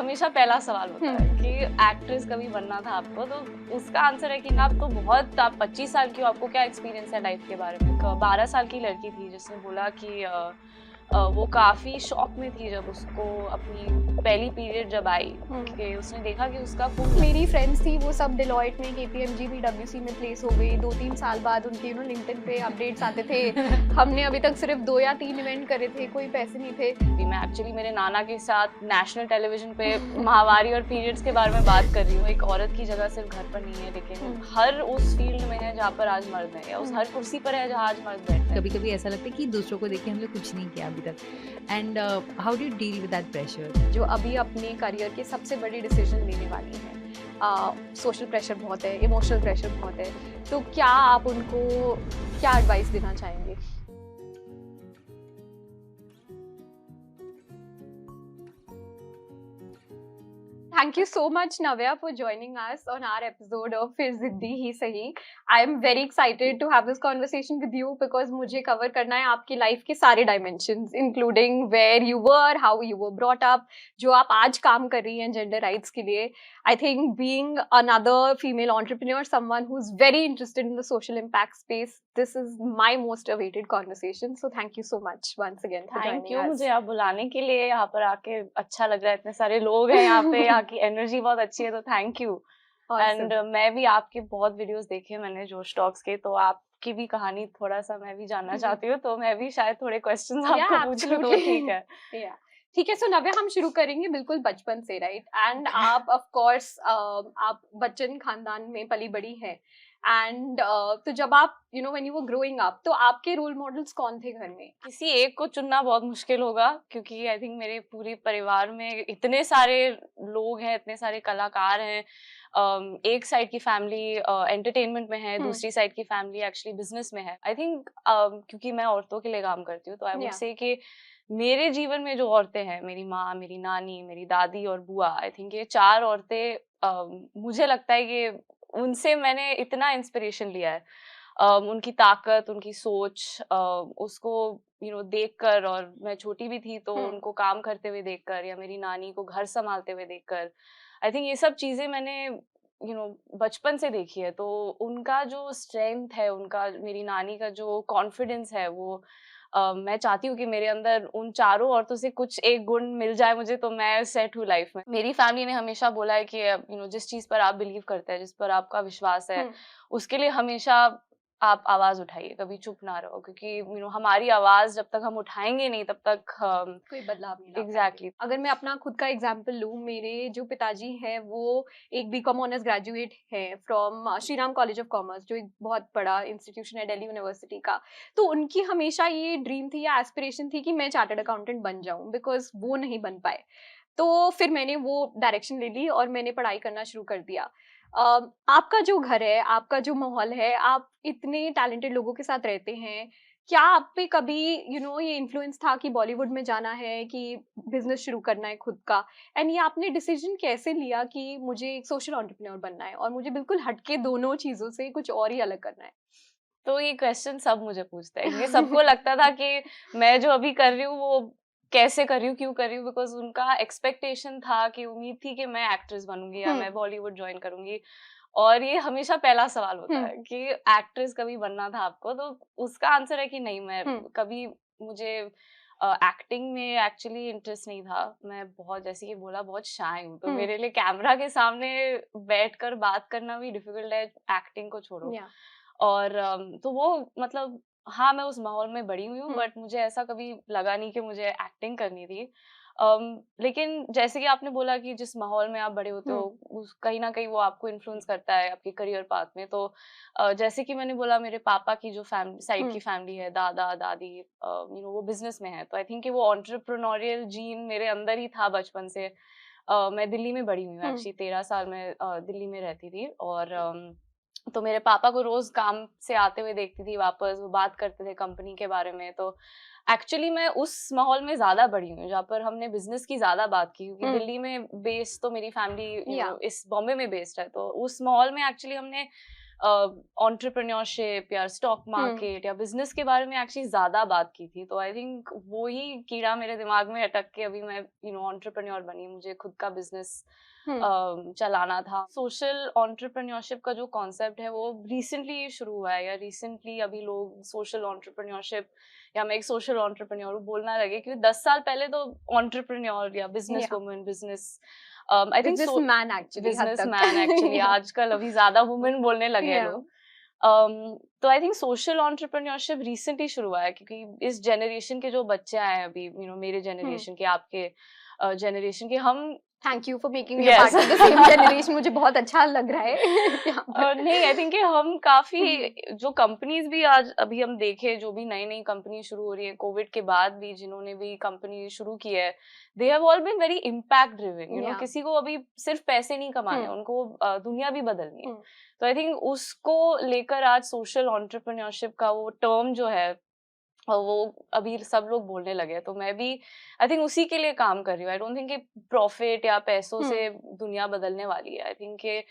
हमेशा पहला सवाल होता है कि एक्ट्रेस कभी बनना था आपको, तो उसका आंसर है कि आप तो बहुत, आप 25 साल की हो, आपको क्या एक्सपीरियंस है लाइफ के बारे में। 12 साल की लड़की थी जिसने बोला कि वो काफ़ी शॉक में थी जब उसको अपनी पहली पीरियड जब आई कि उसने देखा कि उसका खून। मेरी फ्रेंड्स थी, वो सब डिलॉयट में, KPMG PwC में प्लेस हो गई। 2-3 साल बाद उनके लिंक्डइन पे अपडेट्स आते थे। हमने अभी तक सिर्फ 2 या 3 इवेंट करे थे, कोई पैसे नहीं थे। मैं एक्चुअली मेरे नाना के साथ नेशनल टेलीविजन पे माहवारी और पीरियड्स के बारे में बात कर रही हूँ। एक औरत की जगह सिर्फ घर पर नहीं है, लेकिन हर उस फील्ड में है जहाँ पर आज मर्द है, या उस हर कुर्सी पर है जहाँ आज मर्द बैठे हैं। कभी कभी ऐसा लगता है कि दूसरों को देख के हमने कुछ नहीं किया अभी तक, and how do you deal with that pressure? जो अभी अपने करियर के सबसे बड़ी डिसीजन लेने वाली है, सोशल प्रेशर बहुत है, इमोशनल प्रेशर बहुत है, तो क्या आप उनको क्या एडवाइस देना चाहेंगे? Thank you so much, Navya, for joining us on our episode of फिर जिद्दी ही सही. I am very excited to have this conversation with you because मुझे cover करना है आपकी life के सारे dimensions, including where you were, how you were brought up, जो आप आज काम कर रही हैं gender rights के लिए. I think being another female entrepreneur, someone who's very interested in the social impact space, this is my most awaited conversation. So thank you so much once again for joining us. Thank you मुझे आप बुलाने के लिए, यहाँ पर आके अच्छा लग रहा है, इतने सारे लोग हैं यहाँ पे, यहाँ की एनर्जी बहुत अच्छी है, तो थैंक यू। एंड मैं भी आपके बहुत वीडियोस देखे मैंने जोश टॉक्स के, तो आपकी भी कहानी थोड़ा सा मैं भी जानना चाहती हूँ, तो मैं भी शायद थोड़े क्वेश्चंस आपको पूछूं तो ठीक है। ठीक है, सो नव्या हम शुरू करेंगे बिल्कुल बचपन से, राइट? एंड आप ऑफ कोर्स आप बच्चन खानदान में पली बड़ी हैं, एंड तो जब आप when you were growing up, तो आपके रोल मॉडल्स कौन थे घर में? किसी एक को चुनना बहुत मुश्किल होगा, क्योंकि आई थिंक मेरे पूरे परिवार में इतने सारे लोग हैं, इतने सारे कलाकार हैं। एक साइड की फैमिली एंटरटेनमेंट में है, दूसरी साइड की फैमिली एक्चुअली बिजनेस में है। आई थिंक क्योंकि मैं औरतों के लिए काम करती हूँ, तो आई वुड से कि मेरे जीवन में जो औरतें हैं, मेरी माँ, मेरी नानी, मेरी दादी और बुआ, आई थिंक ये 4 औरतें, मुझे लगता है कि उनसे मैंने इतना इंस्पिरेशन लिया है। उनकी ताकत, उनकी सोच, उसको देखकर, और मैं छोटी भी थी तो उनको काम करते हुए देखकर, या मेरी नानी को घर संभालते हुए देखकर, आई थिंक ये सब चीजें मैंने बचपन से देखी है। तो उनका जो स्ट्रेंथ है, उनका, मेरी नानी का जो कॉन्फिडेंस है, वो मैं चाहती हूँ कि मेरे अंदर उन 4 औरतों से कुछ एक गुण मिल जाए मुझे, तो मैं सेट हूँ लाइफ में। मेरी फैमिली ने हमेशा बोला है कि जिस चीज पर आप बिलीव करते हैं, जिस पर आपका विश्वास है, उसके लिए हमेशा आप आवाज उठाइए, कभी चुप ना रहो, क्योंकि हमारी आवाज जब तक हम उठाएंगे नहीं, तब तक कोई बदलाव नहीं ला एग्जैक्टली। अगर मैं अपना खुद का एग्जांपल लूँ, मेरे जो पिताजी हैं वो एक BCom ऑनर्स ग्रेजुएट हैं from Shri Ram college of commerce, जो एक बहुत बड़ा इंस्टीट्यूशन है दिल्ली यूनिवर्सिटी का। तो उनकी हमेशा ये ड्रीम थी या एस्पिरेशन थी कि मैं चार्टर्ड अकाउंटेंट बन जाऊँ, बिकॉज वो नहीं बन पाए। तो फिर मैंने वो डायरेक्शन ले ली और मैंने पढ़ाई करना शुरू कर दिया। आपका जो घर है, आपका जो माहौल है, आप इतने टैलेंटेड लोगों के साथ रहते हैं, क्या आप पे कभी ये इन्फ्लुएंस था कि बॉलीवुड में जाना है, कि बिजनेस शुरू करना है खुद का? एंड ये आपने डिसीजन कैसे लिया कि मुझे एक सोशल एंटरप्रेन्योर बनना है और मुझे बिल्कुल हटके दोनों चीजों से कुछ और ही अलग करना है? तो ये क्वेश्चन सब मुझे पूछते हैं, क्योंकि सबको लगता था कि मैं जो अभी कर रही हूँ वो कैसे कर रही हूँ, क्यों कर रही हूँ, बिकॉज उनका एक्सपेक्टेशन था, कि उम्मीद थी कि मैं एक्ट्रेस बनूंगी या मैं बॉलीवुड ज्वाइन करूंगी। और ये हमेशा पहला सवाल होता है कि एक्ट्रेस कभी बनना था आपको, तो उसका आंसर है कि नहीं, मैं कभी, मुझे एक्टिंग में एक्चुअली इंटरेस्ट नहीं था। मैं बहुत, जैसे कि बोला, बहुत शाय हूँ, तो मेरे लिए कैमरा के सामने बैठकर बात करना भी डिफिकल्ट है, एक्टिंग को छोड़ो। और तो वो, मतलब, हाँ, मैं उस माहौल में बड़ी हुई हूँ, बट मुझे ऐसा कभी लगा नहीं कि मुझे एक्टिंग करनी थी। लेकिन जैसे कि आपने बोला कि जिस माहौल में आप बड़े होते हो, कहीं ना कहीं वो आपको इन्फ्लुएंस करता है आपके करियर पाथ में। तो जैसे कि मैंने बोला, मेरे पापा की जो फैमिली साइड की फैमिली है, दादा दादी, वो बिजनेस में है, तो आई थिंक कि वो एंटरप्रेन्योरियल जीन मेरे अंदर ही था बचपन से। मैं दिल्ली में बड़ी हुई हूँ, एक्चुअली 13 साल में दिल्ली में रहती थी, और तो मेरे पापा को रोज काम से आते हुए देखती थी वापस, वो बात करते थे कंपनी के बारे में। तो एक्चुअली मैं उस माहौल में ज्यादा बड़ी हूँ जहाँ पर हमने बिजनेस की ज्यादा बात की, क्योंकि दिल्ली में बेस्ड तो मेरी फैमिली इस बॉम्बे में बेस्ड है, तो उस माहौल में एक्चुअली हमने एंटरप्रेन्योरशिप या स्टॉक मार्केट या बिजनेस के बारे में एक्चुअली ज्यादा बात की थी। तो आई थिंक वो ही कीड़ा मेरे दिमाग में अटक के अभी मैं एंटरप्रेन्योर बनी, मुझे खुद का बिजनेस चलाना था। सोशल एंटरप्रेन्योरशिप का जो कॉन्सेप्ट है वो रिसेंटली शुरू हुआ है, या रिसेंटली अभी लोग सोशल एंटरप्रेन्योरशिप या मैं एक सोशल एंटरप्रेन्योर बोलना लगे, क्योंकि 10 साल पहले तो एंटरप्रेन्योर या business woman, business I think businessman actually आजकल अभी ज्यादा वुमेन बोलने लगे हैं लोग। तो I think social entrepreneurship recently शुरू हुआ है, क्योंकि इस जनरेशन के जो बच्चे आए हैं अभी, मेरे जनरेशन के, आपके जनरेशन के, हम thank you for making me part of the same generation, मुझे बहुत अच्छा लग रहा है। नहीं, आई थिंक हम काफी जो कंपनीज भी आज अभी हम देखें, जो भी नई नई कंपनी शुरू हो रही है कोविड के बाद भी, जिन्होंने भी कंपनी शुरू की है, they have all been very impact driven. किसी को अभी सिर्फ पैसे नहीं कमाने, उनको दुनिया भी बदलनी है। तो आई थिंक उसको लेकर आज सोशल एंटरप्रेन्योरशिप का वो टर्म जो है वो अभी सब लोग बोलने लगे। तो मैं भी आई थिंक उसी के लिए काम कर रही हूँ। आई डोंट थिंक कि प्रॉफिट या पैसों से दुनिया बदलने वाली है। आई थिंक कि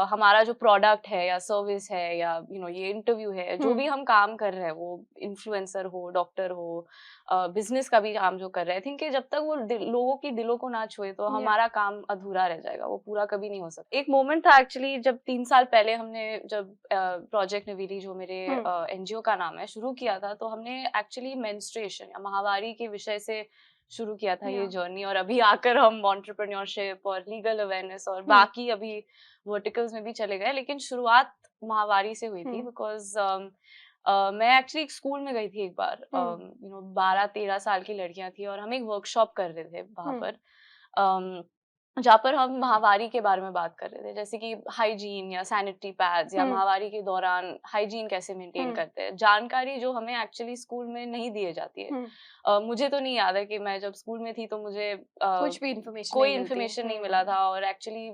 हमारा जो प्रोडक्ट है या सर्विस है या ये इंटरव्यू है, जो भी हम काम कर रहे हैं, वो इन्फ्लुएंसर हो, डॉक्टर हो, बिजनेस का भी काम जो कर रहे हैं, आई थिंक कि जब तक वो लोगों की दिलों को ना छुए तो हमारा काम अधूरा रह जाएगा, वो पूरा कभी नहीं हो सकता। एक मोमेंट था एक्चुअली, जब 3 साल पहले हमने जब प्रोजेक्ट नवीली, जो मेरे एनजीओ का नाम है, शुरू किया था, तो हमने एक्चुअली मेंस्ट्रुएशन या माहवारी के विषय से शुरू किया था ये जर्नी। और अभी आकर हम एंटरप्रेन्योरशिप और लीगल अवेयरनेस और बाकी अभी वर्टिकल्स में भी चले गए, लेकिन शुरुआत माहवारी से हुई थी। बिकॉज मैं एक्चुअली एक स्कूल में गई थी एक बार, 12-13 साल की लड़कियां थी और हम एक वर्कशॉप कर रहे थे वहां पर, जहाँ पर हम माहवारी के बारे में बात कर रहे थे, जैसे कि हाइजीन या सैनिटरी पैड्स या माहवारी के दौरान हाइजीन कैसे मेंटेन करते हैं, जानकारी जो हमें एक्चुअली स्कूल में नहीं दी जाती है। मुझे तो नहीं याद है कि मैं जब स्कूल में थी तो मुझे कुछ भी कोई इन्फॉर्मेशन नहीं मिला था, और एक्चुअली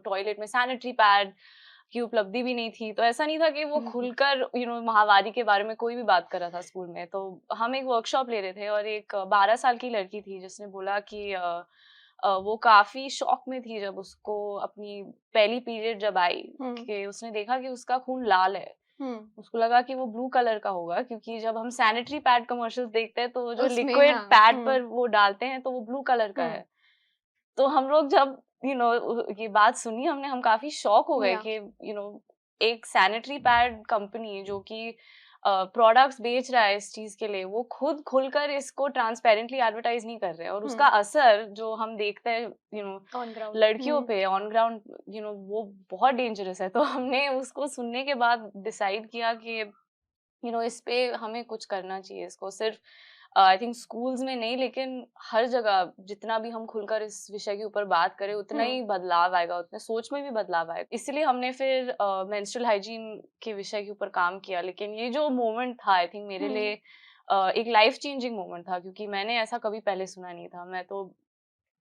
टॉयलेट में सैनिटरी पैड की उपलब्धि भी नहीं थी। तो ऐसा नहीं था कि वो खुलकर माहवारी के बारे में कोई भी बात कर रहा था स्कूल में। तो हम एक वर्कशॉप ले रहे थे और एक 12 साल की लड़की थी जिसने बोला कि वो काफी शॉक में थी जब उसको अपनी पहली पीरियड जब आई, कि उसने देखा कि उसका खून लाल है। उसको लगा कि वो ब्लू कलर का होगा, क्योंकि जब हम सैनिटरी पैड कमर्शियल्स देखते हैं तो जो लिक्विड पैड पर वो डालते हैं तो वो ब्लू कलर का है। तो हम लोग जब ये बात सुनी, हम काफी शॉक हो गए कि एक सैनिटरी पैड कंपनी जो कि प्रोडक्ट्स बेच रहा है इस चीज के लिए, वो खुद खुलकर इसको ट्रांसपेरेंटली एडवर्टाइज नहीं कर रहे हैं। और उसका असर जो हम देखते हैं लड़कियों पे ऑन ग्राउंड, वो बहुत डेंजरस है। तो हमने उसको सुनने के बाद डिसाइड किया कि इस पे हमें कुछ करना चाहिए। इसको सिर्फ आई थिंक स्कूल्स में नहीं, लेकिन हर जगह जितना भी हम खुलकर इस विषय के ऊपर बात करें, उतना ही बदलाव आएगा, उतने सोच में भी बदलाव आएगा। इसलिए हमने फिर मेंस्ट्रुअल हाइजीन के विषय के ऊपर काम किया। लेकिन ये जो मोमेंट था, आई थिंक मेरे लिए एक लाइफ चेंजिंग मोमेंट था, क्योंकि मैंने ऐसा कभी पहले सुना नहीं था। मैं तो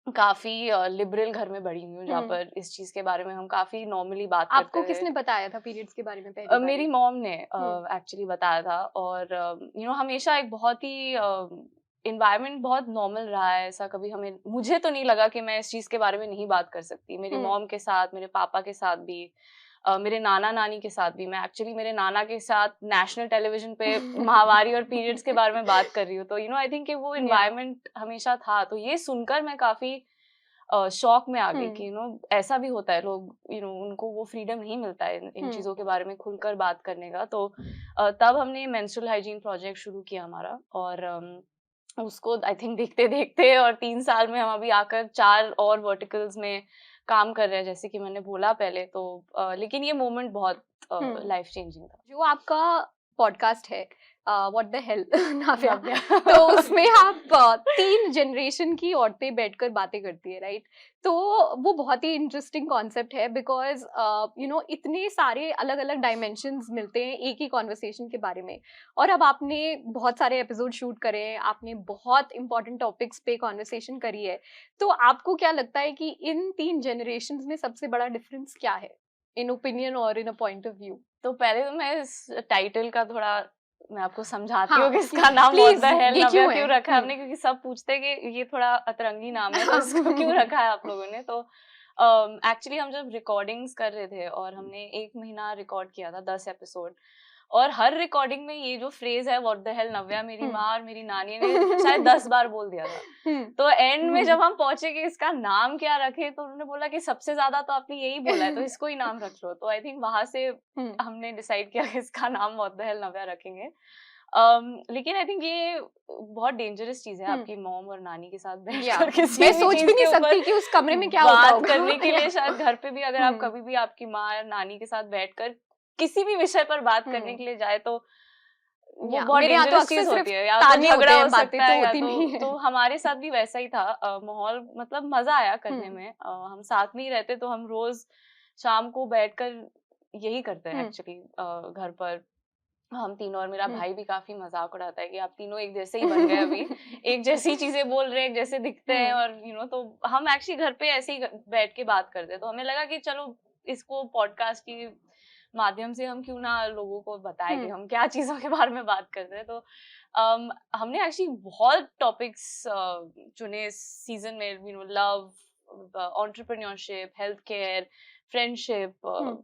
काफी लिबरल घर में बड़ी हुई हूँ, जहाँ पर इस चीज के बारे में हम काफी नॉर्मली बात करते आपको किसने बताया था पीरियड्स के बारे में पहले? मेरी मॉम ने एक्चुअली बताया था। और हमेशा एक बहुत ही एनवायरनमेंट बहुत नॉर्मल रहा है। ऐसा कभी मुझे तो नहीं लगा कि मैं इस चीज के बारे में नहीं बात कर सकती। मेरी मॉम के साथ, मेरे पापा के साथ भी, मेरे नाना नानी के साथ भी। मैं एक्चुअली मेरे नाना के साथ नेशनल टेलीविजन पे माहवारी और पीरियड्स के बारे में बात कर रही हूँ। तो आई थिंक कि वो एनवायरनमेंट हमेशा था। तो ये सुनकर मैं काफी शॉक में आ गई कि ऐसा भी होता है। लोग उनको वो फ्रीडम नहीं मिलता है इन चीजों के बारे में खुलकर बात करने का। तो तब हमने मेंस्ट्रुअल हाइजीन प्रोजेक्ट शुरू किया हमारा, और उसको आई थिंक देखते देखते और 3 साल में हम अभी आकर 4 और वर्टिकल्स में काम कर रहे हैं, जैसे कि मैंने बोला पहले। तो लेकिन ये मोमेंट बहुत लाइफ चेंजिंग था। जो आपका पॉडकास्ट है व्हाट द हेल नाव्या, तो उसमें आप 3 जनरेशन की औरतें बैठकर बातें करती है, राइट? तो वो बहुत ही इंटरेस्टिंग कॉन्सेप्ट है, बिकॉज इतने सारे अलग अलग डायमेंशंस मिलते हैं एक ही कॉन्वर्सेशन के बारे में। और अब आपने बहुत सारे एपिसोड शूट करे हैं, आपने बहुत इंपॉर्टेंट टॉपिक्स पे कॉन्वर्सेशन करी है। तो आपको क्या लगता है कि इन 3 जनरेशंस में सबसे बड़ा डिफरेंस क्या है, इन ओपिनियन और इन अ पॉइंट ऑफ व्यू? तो पहले तो मैं इस टाइटल का थोड़ा मैं आपको समझाती हूँ कि इसका नाम व्हाट द हेल नव्या क्यों रखा है हमने, क्योंकि सब पूछते हैं कि ये थोड़ा अतरंगी नाम है तो इसको क्यों रखा है आप लोगों ने। तो एक्चुअली हम जब रिकॉर्डिंग्स कर रहे थे और हमने 1 महीना रिकॉर्ड किया था 10 एपिसोड, और हर रिकॉर्डिंग में ये जो फ्रेज है व्हाट द हेल नव्या मेरी माँ और मेरी नानी ने शायद 10 बार बोल दिया था। तो एंड में जब हम पहुंचे कि इसका नाम क्या रखे, तो उन्होंने बोला कि सबसे ज्यादा तो आपने यही बोला है तो इसको ही नाम रख लो। तो आई थिंक वहां से हमने डिसाइड किया कि इसका नाम व्हाट द हेल नव्या रखेंगे। लेकिन आई थिंक ये बहुत डेंजरस चीज है आपकी मॉम और नानी के साथ बैठकर किसी मैं भी सोच चीज भी के नहीं ऊपर सकती कि उस कमरे में क्या होता बात होगा करने के लिए। शायद घर पे भी अगर आप कभी भी आपकी माँ या नानी के साथ बैठकर किसी भी विषय पर बात करने के लिए जाए तो वो बहुत मेरे यहाँ तो डेंजरस अक्सर चीज सिर्फ होती है, या तो ताने होते झगड़ा हैं, हो बातें सकता है तो या होती नहीं है। तो हमारे साथ भी वैसा ही था। माहौल मतलब मजा आया करने में। हम साथ में ही रहते तो हम रोज शाम को बैठकर यही करते हैं एक्चुअली घर पर। हम तीनों, और मेरा भाई भी काफी मजाक उड़ाता है कि आप तीनों एक जैसे ही बन गए अभी, एक जैसी चीजें बोल रहे हैं, एक जैसे दिखते हैं। और तो हम एक्चुअली घर पे ऐसे ही बैठ के बात करते हैं। तो हमें लगा कि चलो इसको पॉडकास्ट के माध्यम से हम क्यों ना लोगों को बताएं कि हम क्या चीजों के बारे में बात करते हैं। तो हमने एक्चुअली बहुत टॉपिक्स चुने इस सीजन में, love, entrepreneurship, health care, friendship,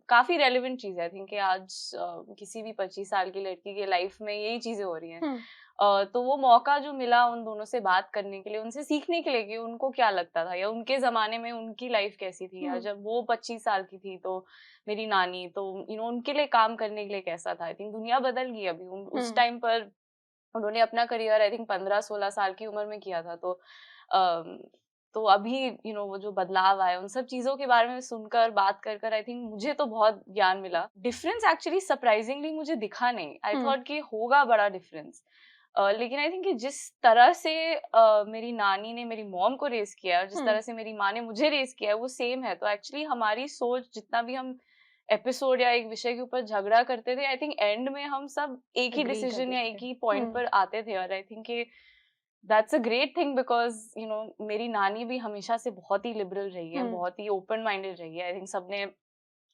काफी रेलेवेंट चीज है। आई थिंक आज किसी भी 25 साल की लड़की के लाइफ में यही चीजें हो रही हैं। तो वो मौका जो मिला उन दोनों से बात करने के लिए, उनसे सीखने के लिए कि उनको क्या लगता था या उनके जमाने में उनकी लाइफ कैसी थी, या जब वो 25 साल की थी तो मेरी नानी, तो उनके लिए काम करने के लिए कैसा था। आई थिंक दुनिया बदल गई अभी। उस टाइम पर उन्होंने अपना करियर आई थिंक 15-16 साल की उम्र में किया था। तो अभी वो जो बदलाव आए, उन सब चीजों के बारे में सुनकर, बात कर आई थिंक मुझे तो बहुत ज्ञान मिला। डिफरेंस एक्चुअली सरप्राइजिंगली मुझे दिखा नहीं। आई थॉट कि होगा बड़ा डिफरेंस। लेकिन आई थिंक कि जिस तरह से मेरी नानी ने मेरी मॉम को रेस किया और जिस तरह से मेरी माँ ने मुझे रेस किया है वो सेम है। तो एक्चुअली हमारी सोच, जितना भी हम एपिसोड या एक विषय के ऊपर झगड़ा करते थे, आई थिंक एंड में हम सब एक ही डिसीजन या एक ही पॉइंट पर आते थे। और I think that's a great thing, because मेरी नानी भी हमेशा से बहुत ही लिबरल रही है, बहुत ही ओपन माइंडेड रही है। आई थिंक सबने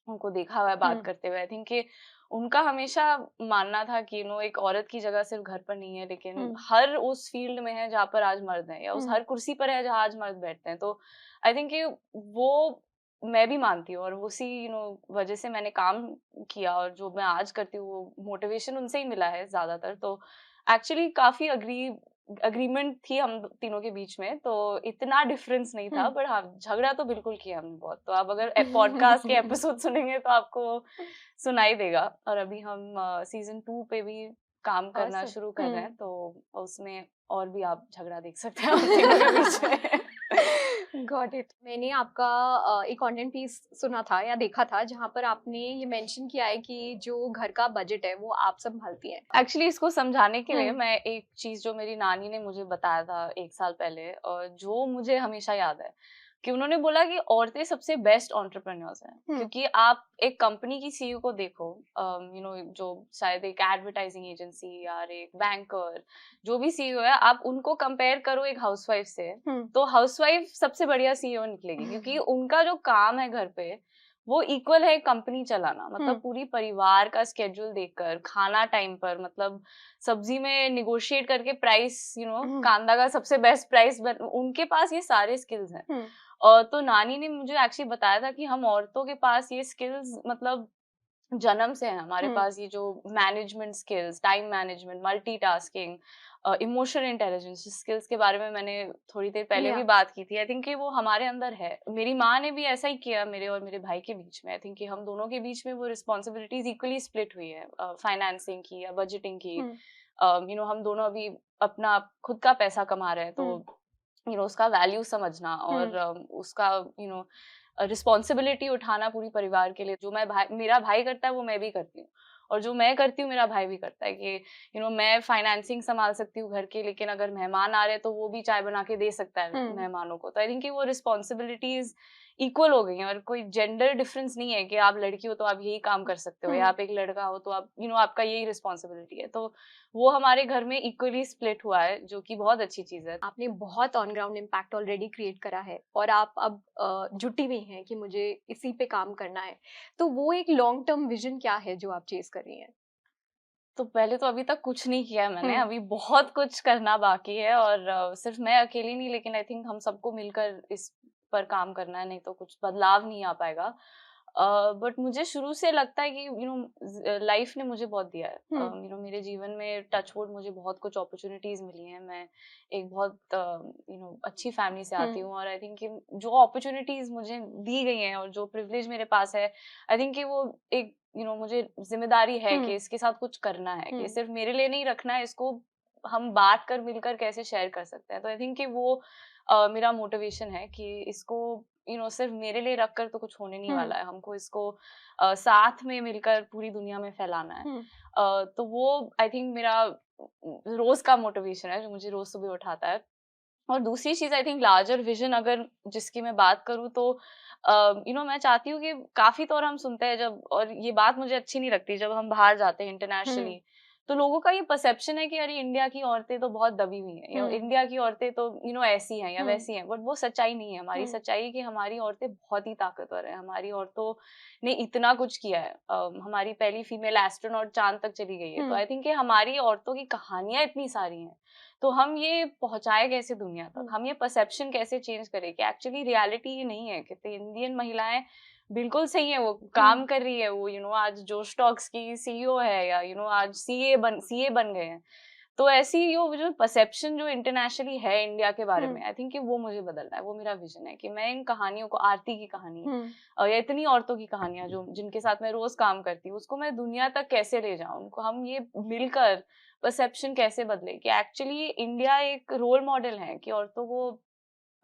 उनको देखा हुआ है बात करते हुए। आई थिंक कि उनका हमेशा मानना था कि एक औरत की जगह सिर्फ घर पर नहीं है, लेकिन हर उस फील्ड में है जहाँ पर आज मर्द है, या उस हर कुर्सी पर है जहाँ आज मर्द बैठते हैं। तो आई थिंक कि वो मैं भी मानती हूँ, और उसी वजह से मैंने काम किया, और जो मैं आज करती हूँ वो मोटिवेशन उनसे ही मिला है ज्यादातर। तो एक्चुअली काफी अग्रीमेंट थी हम तीनों के बीच में, तो इतना डिफरेंस नहीं था। बट हाँ, झगड़ा तो बिल्कुल किया हमने बहुत। तो आप अगर पॉडकास्ट के एपिसोड सुनेंगे तो आपको सुनाई देगा। और अभी हम सीजन 2 पे भी काम करना शुरू कर रहे हैं, तो उसमें और भी आप झगड़ा देख सकते हैं हम तीनों के बीच में। Got it. मैंने आपका एक कंटेंट पीस सुना था या देखा था जहाँ पर आपने ये मेंशन किया है कि जो घर का बजट है वो आप संभालती हैं। एक्चुअली इसको समझाने के लिए मैं एक चीज जो मेरी नानी ने मुझे बताया था 1 साल पहले, और जो मुझे हमेशा याद है, कि उन्होंने बोला कि औरतें सबसे बेस्ट एंटरप्रेन्योर्स हैं। क्योंकि आप एक कंपनी की सीईओ को देखो, जो शायद एक एडवर्टाइजिंग एजेंसी या एक बैंकर, जो भी सीईओ है, आप उनको कंपेयर करो एक हाउसवाइफ से, तो हाउसवाइफ सबसे बढ़िया सीईओ निकलेगी। क्योंकि उनका जो काम है घर पे वो इक्वल है कंपनी चलाना। मतलब पूरी परिवार का स्केड्यूल देखकर, खाना टाइम पर, मतलब सब्जी में निगोशिएट करके प्राइस, कांदा का सबसे बेस्ट प्राइस, उनके पास ये सारे स्किल्स हैं। और तो नानी ने मुझे एक्चुअली बताया था कि हम औरतों के पास ये स्किल्स मतलब जन्म से है हमारे पास। ये जो management skills, time management, multitasking, emotional intelligence skills के बारे में मैंने थोड़ी देर पहले भी बात की थी। आई थिंक कि वो हमारे अंदर है। मेरी माँ ने भी ऐसा ही किया मेरे और मेरे भाई के बीच में। आई थिंक कि हम दोनों के बीच में वो रिस्पॉन्सिबिलिटीज इक्वली स्प्लिट हुई है, फाइनेंसिंग की या बजटिंग की। हम दोनों अभी अपना खुद का पैसा कमा रहे हैं, तो उसका वैल्यू समझना और उसका रिस्पॉन्सिबिलिटी उठाना पूरी परिवार के लिए। जो मेरा भाई करता है वो मैं भी करती हूँ, और जो मैं करती हूँ मेरा भाई भी करता है। कि मैं फाइनेंसिंग संभाल सकती हूँ घर के, लेकिन अगर मेहमान आ रहे हैं तो वो भी चाय बना के दे सकता है मेहमानों को। तो आई थिंक कि वो रिस्पॉन्सिबिलिटीज इक्वल हो गई हैं, और कोई जेंडर डिफरेंस नहीं है कि आप लड़की हो तो आप यही काम कर सकते हो, या आप एक लड़का हो तो आप आपका यही रिस्पॉन्सिबिलिटी है। तो वो हमारे घर में इक्वली स्प्लिट हुआ है, जो कि बहुत अच्छी चीज है। आपने बहुत on ground impact already create करा है, और आप अब जुटी हुई हैं कि मुझे इसी पे काम करना है। तो वो एक लॉन्ग टर्म विजन क्या है जो आप चेस कर रही हैं? तो पहले तो अभी तक कुछ नहीं किया है मैंने, अभी बहुत कुछ करना बाकी है। और सिर्फ मैं अकेली नहीं, लेकिन आई थिंक हम सबको मिलकर इस पर काम करना है, नहीं तो कुछ बदलाव नहीं आ पाएगा। बट मुझे शुरू से लगता है कि लाइफ ने मुझे बहुत दिया है। मेरे जीवन में टचवुड मुझे बहुत कुछ अपॉर्चुनिटीज मिली हैं। मैं एक बहुत अच्छी फैमिली से आती हूँ, और आई थिंक कि जो अपॉर्चुनिटीज मुझे दी गई हैं और जो प्रिविलेज मेरे पास है, आई थिंक कि वो एक मुझे जिम्मेदारी है कि इसके साथ कुछ करना है, कि सिर्फ मेरे लिए नहीं रखना है, इसको हम बांट कर मिलकर कैसे शेयर कर सकते हैं। तो आई थिंक कि वो मेरा मोटिवेशन है कि इसको सिर्फ मेरे लिए रखकर तो कुछ होने नहीं वाला है, हमको इसको साथ में मिलकर पूरी दुनिया में फैलाना है। तो वो आई थिंक मेरा रोज का मोटिवेशन है, जो मुझे रोज सुबह उठाता है। और दूसरी चीज आई थिंक लार्जर विजन अगर जिसकी मैं बात करूँ तो मैं चाहती हूँ कि काफी तौर हम सुनते हैं जब, और ये बात मुझे अच्छी नहीं लगती, जब हम बाहर जाते हैं इंटरनेशनली तो लोगों का ये परसेप्शन है कि अरे इंडिया की औरतें तो बहुत दबी हुई हैं, या इंडिया की औरतें तो ऐसी हैं या वैसी हैं। बट वो सच्चाई नहीं है। हमारी सच्चाई है कि हमारी औरतें बहुत ही ताकतवर है। हमारी औरतों ने इतना कुछ किया है। हमारी पहली फीमेल एस्ट्रोनॉट चांद तक चली गई है। तो आई थिंक कि हमारी औरतों की कहानियां इतनी सारी हैं, तो हम ये पहुंचाए कैसे दुनिया तक, हम ये परसेप्शन कैसे चेंज करें कि एक्चुअली रियलिटी ये नहीं है कि इंडियन महिलाएं बिल्कुल सही है, वो काम कर रही है, वो आज जो स्टॉक्स की सीईओ है, या आज सीए बन गए हैं। तो ऐसी जो परसेप्शन जो इंटरनेशनली है इंडिया के बारे में, आई थिंक कि वो मुझे बदलना है। वो मेरा विजन है कि मैं इन कहानियों को, आरती की कहानी या इतनी औरतों की कहानियां जो जिनके साथ मैं रोज काम करती हूँ, उसको मैं दुनिया तक कैसे ले जाऊं, उनको हम ये मिलकर परसेप्शन कैसे बदले कि एक्चुअली इंडिया एक रोल मॉडल है, कि औरतों को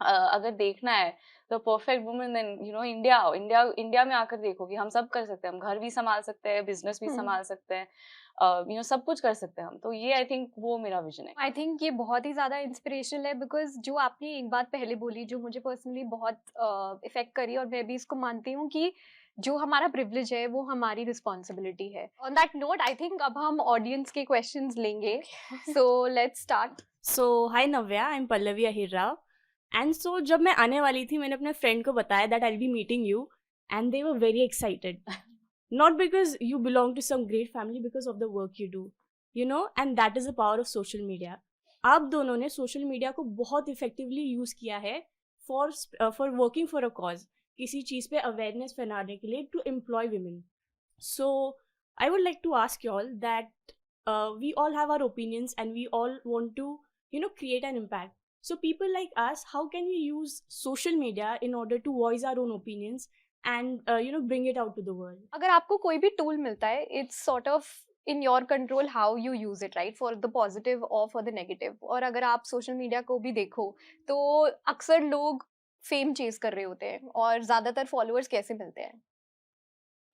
अगर देखना है तो परफेक्ट वुमेन, देन इंडिया में आकर देखो कि हम सब कर सकते हैं। हम घर भी संभाल सकते हैं, बिजनेस भी संभाल सकते हैं, सब कुछ कर सकते हैं हम। तो ये आई थिंक वो मेरा विजन है। आई थिंक ये बहुत ही ज्यादा इंस्पिरेशनल है, बिकॉज जो आपने एक बात पहले बोली जो मुझे पर्सनली बहुत इफेक्ट करी, और मैं भी इसको मानती हूँ कि जो हमारा प्रिविलेज है वो हमारी रिस्पॉन्सिबिलिटी है। On that note I think अब हम ऑडियंस के क्वेश्चंस लेंगे, so let's start. So hi Navya, I am Pallavi Ahir Rao. And so जब मैं आने वाली थी, मैंने अपने फ्रेंड को बताया that I will be meeting you, and they were very excited, not because you belong to some great family, because of the work you do, and that is the power of social media. आप दोनों ने social media को बहुत effectively use किया है for working for a cause, किसी चीज पे अवेयरनेस फैलाने के लिए, to employ women. So I would like to ask you all that we all have our opinions and we all want to create an impact. So people like us, how can we use social media in order to voice our own opinions and bring it out to the world? अगर आपको कोई भी tool मिलता है, it's sort of in your control how you use it, right, for the positive और for the negative. और अगर आप सोशल मीडिया को भी देखो तो अक्सर लोग फेम चेज कर रहे होते हैं, और ज्यादातर फॉलोअर्स कैसे मिलते हैं?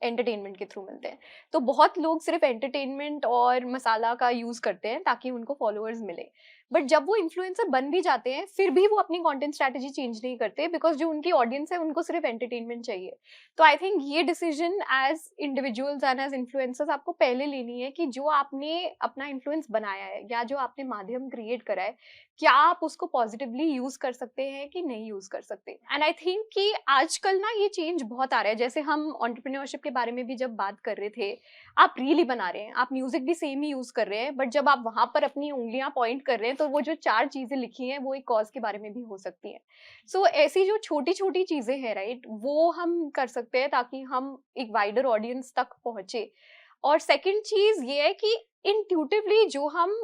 एंटरटेनमेंट के थ्रू मिलते हैं। तो बहुत लोग सिर्फ एंटरटेनमेंट और मसाला का यूज करते हैं ताकि उनको फॉलोअर्स मिले, बट जब वो इन्फ्लुएंसर बन भी जाते हैं फिर भी वो अपनी कंटेंट स्ट्रैटेजी चेंज नहीं करते, बिकॉज जो उनकी ऑडियंस है उनको सिर्फ एंटरटेनमेंट चाहिए। तो आई थिंक ये decision as individuals and as influencers आपको पहले लेनी है कि जो आपने अपना इन्फ्लुएंस बनाया है या जो आपने माध्यम क्रिएट करा है, क्या आप उसको पॉजिटिवली यूज कर सकते हैं कि नहीं यूज कर सकते। एंड आई थिंक कि आजकल ना ये चेंज बहुत आ रहा है। जैसे हम एंटरप्रेन्योरशिप के बारे में भी जब बात कर रहे थे, आप रील ही बना रहे हैं, आप म्यूजिक भी सेम ही यूज कर रहे हैं, बट जब आप वहां पर अपनी उंगलियां पॉइंट कर रहे हैं तो वो जो 4 चीजें लिखी हैं वो एक कॉज के बारे में भी हो सकती हैं। सो ऐसी जो छोटी छोटी चीजें हैं, राइट, वो हम कर सकते हैं ताकि हम एक वाइडर ऑडियंस तक पहुंचे। और सेकंड चीज ये है कि इंट्यूटिवली जो हम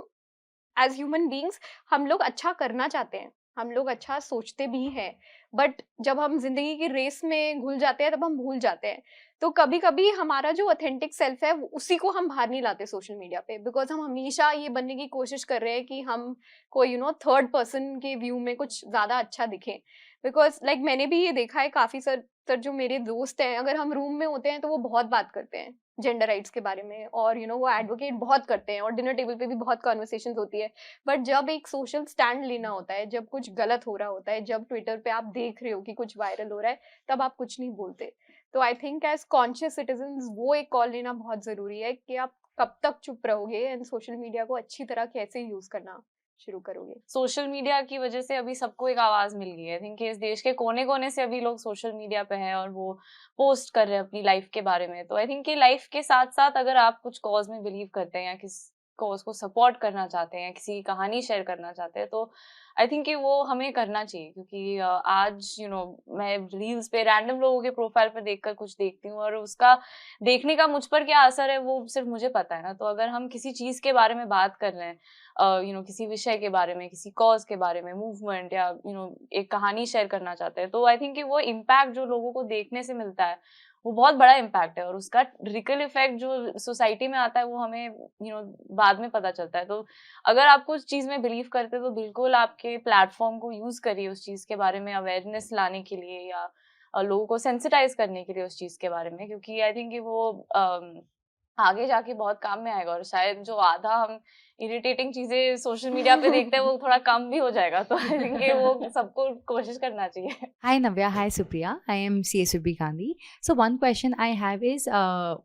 एज ह्यूमन बींग्स हम लोग अच्छा करना चाहते हैं, हम लोग अच्छा सोचते भी हैं, बट जब हम जिंदगी की रेस में घुल जाते हैं तब हम भूल जाते हैं। तो कभी कभी हमारा जो ऑथेंटिक सेल्फ है उसी को हम बाहर नहीं लाते सोशल मीडिया पे, बिकॉज हम हमेशा ये बनने की कोशिश कर रहे हैं कि हम कोई थर्ड पर्सन के व्यू में कुछ ज्यादा अच्छा दिखे। बिकॉज लाइक मैंने भी ये देखा है, काफी सर जो मेरे दोस्त हैं, अगर हम रूम में होते हैं तो वो बहुत बात करते हैं जेंडर राइट्स के बारे में, और वो एडवोकेट बहुत करते हैं, और डिनर टेबल पे भी बहुत कॉन्वर्सेशंस होती है, बट जब एक सोशल स्टैंड लेना होता है, जब कुछ गलत हो रहा होता है, जब ट्विटर पे आप देख रहे हो कि कुछ वायरल हो रहा है, तब आप कुछ नहीं बोलते। तो I think as conscious citizens वो एक कॉल लेना बहुत जरूरी है कि आप कब तक चुप रहोगे एंड सोशल मीडिया को अच्छी तरह कैसे यूज करना शुरू करोगे। सोशल मीडिया की वजह से अभी सबको एक आवाज मिल गई है। आई थिंक इस देश के कोने कोने से अभी लोग सोशल मीडिया पे हैं और वो पोस्ट कर रहे हैं अपनी लाइफ के बारे में। तो आई थिंक कि लाइफ के साथ साथ अगर आप कुछ कॉज में बिलीव करते हैं या कॉज को सपोर्ट करना चाहते हैं, किसी की कहानी शेयर करना चाहते हैं, तो आई थिंक कि वो हमें करना चाहिए। क्योंकि आज मैं रील्स पे रैंडम लोगों के प्रोफाइल पे देखकर कुछ देखती हूँ और उसका देखने का मुझ पर क्या असर है वो सिर्फ मुझे पता है ना। तो अगर हम किसी चीज़ के बारे में बात कर रहे हैं, किसी विषय के बारे में, किसी कॉज के बारे में, मूवमेंट या एक कहानी शेयर करना चाहते हैं, तो आई थिंक कि वो इम्पैक्ट जो लोगों को देखने से मिलता है वो बहुत बड़ा इम्पैक्ट है, और उसका रिकल इफेक्ट जो सोसाइटी में आता है वो हमें बाद में पता चलता है। तो अगर आप कुछ चीज में बिलीव करते हैं तो बिल्कुल आपके प्लेटफॉर्म को यूज करिए उस चीज के बारे में अवेयरनेस लाने के लिए, या लोगों को सेंसिटाइज करने के लिए उस चीज के बारे में, क्योंकि आई थिंक कि वो आगे जाके बहुत काम में आएगा। और शायद जो आधा हम इरिटेटिंग चीजें सोशल मीडिया पे देखते हैं वो थोड़ा कम भी हो जाएगा। तो आई थिंक कि वो सबको कोशिश करना चाहिए। Hi Navya, hi Supriya. I am CA Subhi Gandhi. So one question I have is,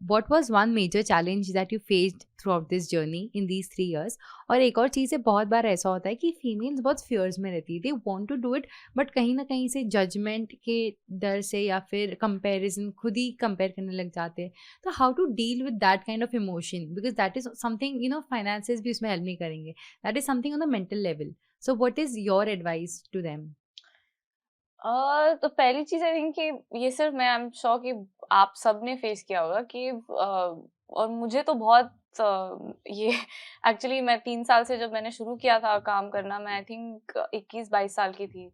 what was one major challenge that you faced throughout this journey in these 3 years? और एक और चीज़ है, बहुत बार ऐसा होता है कि फीमेल्स बहुत फियर्स में रहती है, they want to do it but कहीं ना कहीं से जजमेंट के डर से या फिर कंपैरिजन, खुद ही कंपेयर करने लग जाते हैं। तो how to deal with that kind of emotion, because that is something finances भी उसमें हेल्प नहीं करेंगे, that is something on the mental level. So what is your advice to them? तो पहली चीज आई थिंक कि ये सिर्फ मैं, आई एम श्योर कि आप सब ने फेस किया होगा कि और मुझे तो बहुत ये एक्चुअली मैं 3 साल से जब मैंने शुरू किया था काम करना, मैं आई थिंक 21-22 साल की थी।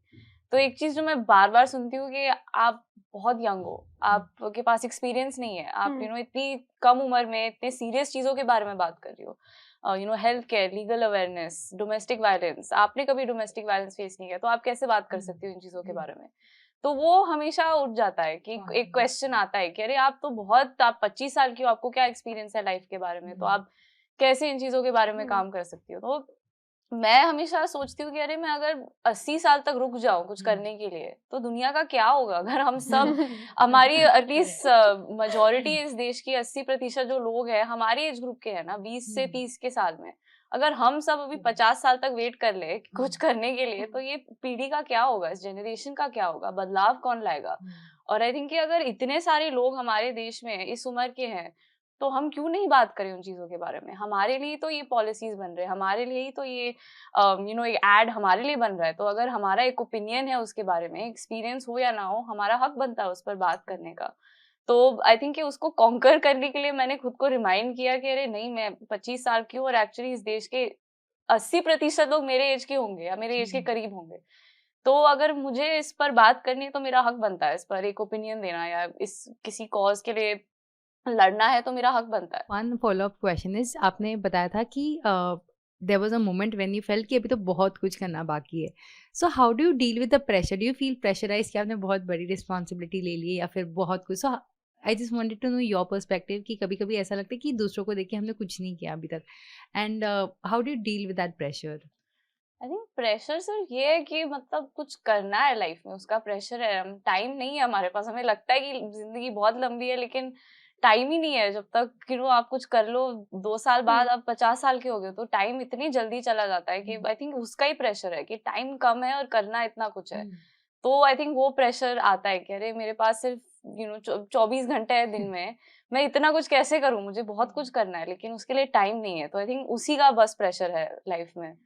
तो एक चीज जो मैं बार बार सुनती हूँ कि आप बहुत यंग हो, आपके पास एक्सपीरियंस नहीं है, आप इतनी कम उम्र में इतने सीरियस चीजों के बारे में बात कर रही हो, health care, legal awareness, domestic violence. आपने कभी डोमेस्टिक वायलेंस फेस नहीं किया तो आप कैसे बात कर सकती हो इन चीजों के बारे में? तो वो हमेशा उठ जाता है कि एक क्वेश्चन आता है कि अरे आप 25 साल की हो, आपको क्या एक्सपीरियंस है लाइफ के बारे में, तो आप कैसे इन चीजों के बारे में काम कर सकती हो? तो मैं हमेशा सोचती हूँ कि अरे मैं अगर 80 साल तक रुक जाऊं कुछ करने के लिए तो दुनिया का क्या होगा अगर हम सब हमारी एटलीस्ट मेजोरिटी इस देश की 80% जो लोग हैं हमारी एज ग्रुप के हैं ना, 20 से 30 के साल में, अगर हम सब अभी 50 साल तक वेट कर ले कुछ करने के लिए, तो ये पीढ़ी का क्या होगा, इस जनरेशन का क्या होगा, बदलाव कौन लाएगा? और आई थिंक कि अगर इतने सारे लोग हमारे देश में इस उम्र के हैं तो हम क्यों नहीं बात करें उन चीजों के बारे में? हमारे लिए तो ये पॉलिसीज बन रहे हैं, हमारे लिए ही तो ये एक एड हमारे लिए बन रहा है। तो अगर हमारा एक ओपिनियन है उसके बारे में, एक्सपीरियंस हो या ना हो, हमारा हक बनता है उस पर बात करने का। तो आई थिंक कि उसको कॉन्कर करने के लिए मैंने खुद को रिमाइंड किया कि अरे नहीं, मैं 25 साल की हूँ और एक्चुअली इस देश के 80% लोग मेरे एज के होंगे या मेरे एज के करीब होंगे। तो अगर मुझे इस पर बात करनी है तो मेरा हक बनता है इस पर एक ओपिनियन देना, या इस किसी कॉज के लिए लड़ना है तो मेरा हक बनता है। वन फॉलोअप क्वेश्चन इज, आपने बताया था कि there was a moment when you felt कि अभी तो बहुत कुछ करना बाकी है। So how do you deal with the pressure? Do you feel pressurise कि आपने बहुत बड़ी रिस्पॉन्सिबिलिटी ले ली है या फिर बहुत कुछ? So I just wanted to know your perspective कि कभी कभी ऐसा लगता है कि दूसरों को देख के हमने कुछ नहीं किया अभी तक, and how do you deal with that pressure? I think pressure सिर्फ ये है कि मतलब कुछ करना है लाइफ में, उसका प्रेशर है। टाइम नहीं है हमारे पास, हमें लगता है कि जिंदगी बहुत लंबी है लेकिन टाइम ही नहीं है। जब तक आप कुछ कर लो, 2 साल बाद आप 50 साल के हो गए, तो टाइम इतनी जल्दी चला जाता है कि आई थिंक उसका ही प्रेशर है कि टाइम कम है और करना इतना कुछ है। तो आई थिंक वो प्रेशर आता है कि अरे मेरे पास सिर्फ 24 घंटे है दिन में, मैं इतना कुछ कैसे करूं, मुझे बहुत कुछ करना है लेकिन उसके लिए टाइम नहीं है। तो आई थिंक उसी का बस प्रेशर है लाइफ में।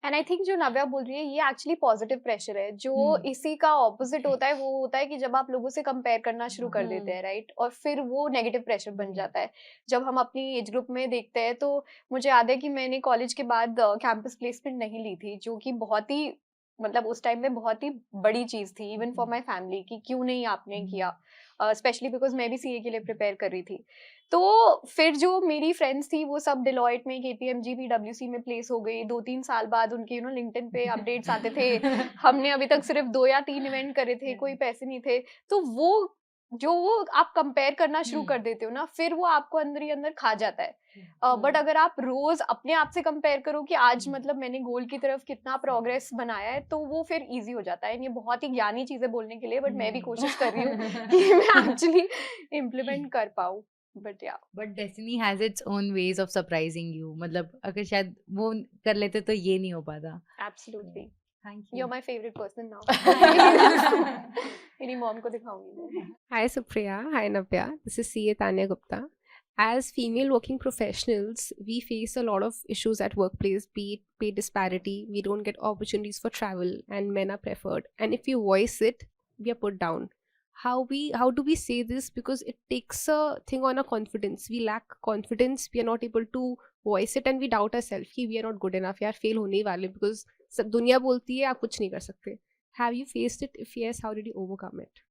एंड आई थिंक जो नव्या बोल रही है ये एक्चुअली पॉजिटिव प्रेशर है। जो इसी का ऑपोजिट होता है वो होता है कि जब आप लोगों से कंपेयर करना शुरू कर देते हैं, राइट, और फिर वो नेगेटिव प्रेशर बन जाता है। जब हम अपनी एज ग्रुप में देखते हैं तो मुझे याद है कि मैंने कॉलेज के बाद कैंपस प्लेसमेंट नहीं ली थी, जो कि बहुत ही मतलब उस टाइम में बहुत ही बड़ी चीज थी इवन फॉर माय फैमिली कि क्यों नहीं आपने किया, स्पेशली बिकॉज मैं भी सीए के लिए प्रिपेयर कर रही थी। तो फिर जो मेरी फ्रेंड्स थी वो सब डिलॉयट में, केपीएमजी, पीडब्ल्यूसी में प्लेस हो गई। 2-3 साल बाद उनके लिंक्डइन पे अपडेट्स आते थे, हमने अभी तक सिर्फ 2 या 3 इवेंट करे थे, कोई पैसे नहीं थे। तो वो आप कंपेयर करना शुरू कर देते हो ना, फिर वो आपको अंदर ही अंदर खा जाता है। बट अगर आप रोज अपने आप से कंपेयर करो कि आज मतलब मैंने गोल की तरफ कितना प्रोग्रेस बनाया है, तो वो फिर इजी हो जाता है। ये बहुत ही ज्ञानी चीजें बोलने के लिए, बट मैं भी कोशिश कर रही हूँ कि मैं एक्चुअली इम्प्लीमेंट कर पाऊँ। But destiny has its own ways of surprising you. मतलब अगर शायद वो कर लेते तो ये नहीं हो पाता। Absolutely. Thank you are my favourite person now. मेरी मॉम को दिखाऊंगी मैं। Hi Supriya, hi Navya. This is CA Tanya Gupta. as female working professionals, we face a lot of issues at workplace, be it pay disparity, we don't get opportunities for travel, and men are preferred. And if we voice it, we are put down. How do we say this? Because it takes a thing on our confidence. We lack confidence. We are not able to voice it, and we doubt ourselves कि we are not good enough. यार fail होने ही वाले, because सब दुनिया बोलती है आप कुछ नहीं कर सकते. Have you faced it? If yes, how did you overcome it?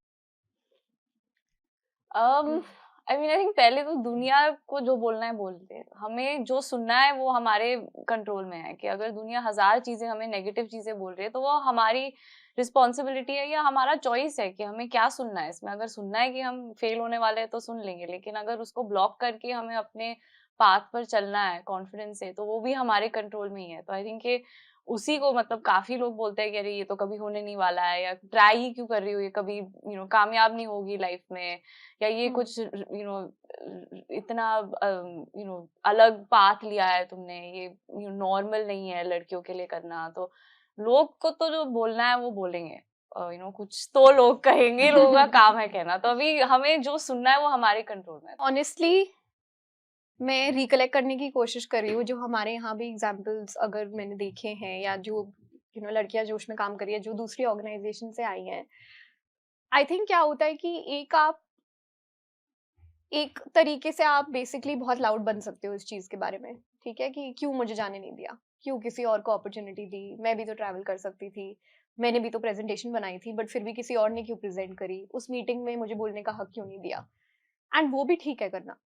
I mean, I think पहले तो दुनिया को जो बोलना है बोलते हैं, हमें जो सुनना है वो हमारे कंट्रोल में है. कि अगर दुनिया 1000 चीजें हमें नेगेटिव चीजें बोल रही है तो वो हमारी रिस्पॉन्सिबिलिटी है या हमारा चॉइस है कि हमें क्या सुनना है. इसमें अगर सुनना है कि हम फेल होने वाले हैं तो सुन लेंगे, लेकिन अगर उसको ब्लॉक करके हमें अपने पाथ पर चलना है कॉन्फिडेंस से, तो वो भी हमारे कंट्रोल में ही है. तो आई थिंक कि उसी को मतलब काफी लोग बोलते हैं कि अरे ये तो कभी होने नहीं वाला है, या ट्राई ही क्यों कर रही हो, ये कभी कामयाब नहीं होगी लाइफ में, या ये कुछ इतना अलग पाथ लिया है तुमने, ये नॉर्मल नहीं है लड़कियों के लिए करना. तो लोग को तो जो बोलना है वो बोलेंगे, कुछ तो लोग कहेंगे, लोगों का काम है कहना. तो अभी हमें जो सुनना है वो हमारे कंट्रोल में है. ऑनेस्टली मैं रिकलेक्ट करने की कोशिश कर रही हूँ जो हमारे यहाँ भी एग्जाम्पल्स अगर मैंने देखे हैं, या जो लड़कियां जोश में काम कर रही है जो दूसरी ऑर्गेनाइजेशन से आई हैं. आई थिंक क्या होता है कि एक तरीके से आप बेसिकली बहुत लाउड बन सकते हो इस चीज के बारे में, ठीक है, कि क्यों मुझे जाने नहीं दिया, क्यों किसी और को अपॉर्चुनिटी दी, मैं भी तो ट्रैवल कर सकती थी, मैंने भी तो प्रेजेंटेशन बनाई थी, बट फिर भी किसी और ने क्यों प्रेजेंट करी, उस मीटिंग में मुझे बोलने का हक क्यों नहीं दिया. एंड वो भी ठीक है करना,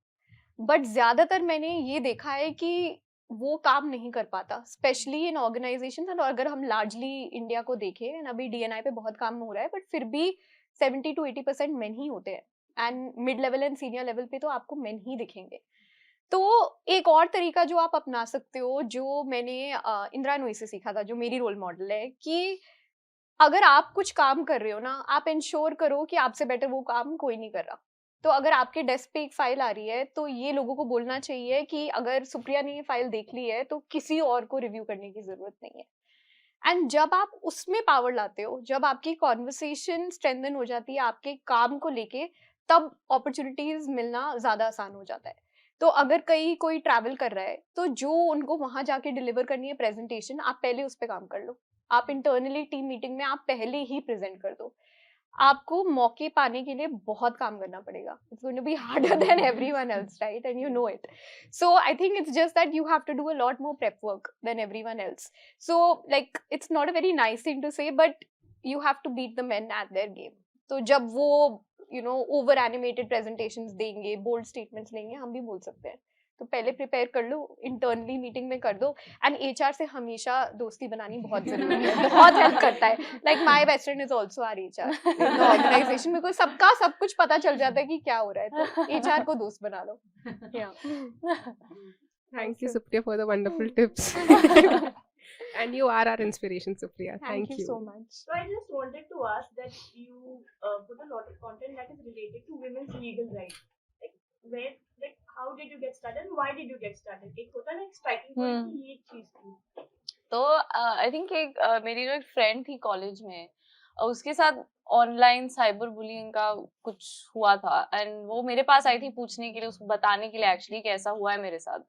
बट ज्यादातर मैंने ये देखा है कि वो काम नहीं कर पाता, स्पेशली इन ऑर्गेनाइजेशन. और अगर हम लार्जली इंडिया को देखें, अभी DNI पे बहुत काम हो रहा है, बट फिर भी 70 to 80% मेन ही होते हैं, and mid level and senior level पे तो आपको मेन ही दिखेंगे. तो एक और तरीका जो आप अपना सकते हो, जो मैंने इंदिरा नूई से सीखा था, जो मेरी रोल मॉडल है, कि अगर आप कुछ काम कर रहे हो ना, आप इंश्योर करो कि आपसे बेटर वो काम कोई नहीं कर रहा. तो अगर आपके डेस्क पे एक फाइल आ रही है तो ये लोगों को बोलना चाहिए कि अगर सुप्रिया ने ये फाइल देख ली है तो किसी और को रिव्यू करने की जरूरत नहीं है. एंड जब आप उसमें पावर लाते हो, जब आपकी कॉन्वर्सेशन स्ट्रेंथन हो जाती है आपके काम को लेके, तब अपॉर्चुनिटीज मिलना ज्यादा आसान हो जाता है. तो अगर कोई ट्रैवल कर रहा है तो जो उनको वहां जाके डिलीवर करनी है प्रेजेंटेशन, आप पहले उस पर काम कर लो. आप इंटरनली टीम मीटिंग में आप पहले ही प्रेजेंट कर दो. आपको मौके पाने के लिए बहुत काम करना पड़ेगा. It's going to be harder than everyone else, right? And you know it. So I think it's just that you have to do a lot more prep work than everyone else. So like it's not a very nice thing to say, but you have to beat the men at their game. तो जब वो over animated presentations देंगे, bold statements लेंगे, हम भी बोल सकते हैं. तो पहले प्रिपेयर कर लो, इंटरनली मीटिंग में कर दो. एंड HR से हमेशा दोस्ती बनानी बहुत जरूरी है, बहुत हेल्प करता है. Like my best friend is also our HR in the organisation, because सबका सब कुछ पता चल जाता है कि क्या हो रहा है. तो HR को दोस्त बना लो. Thank you, Supriya, for the wonderful tips. And you are our inspiration, Supriya. Thank you so much. So I just wanted to ask that you put a lot of content that is related to women's legal rights. Like how did you get started and why did you get started? एक होता है ना striking point कि ये चीज थी. तो I think मेरी जो एक फ्रेंड थी कॉलेज में, उसके साथ ऑनलाइन साइबर बुलिंग का कुछ हुआ था, एंड वो मेरे पास आई थी पूछने के लिए, उसको बताने के लिए एक्चुअली कि ऐसा हुआ है मेरे साथ.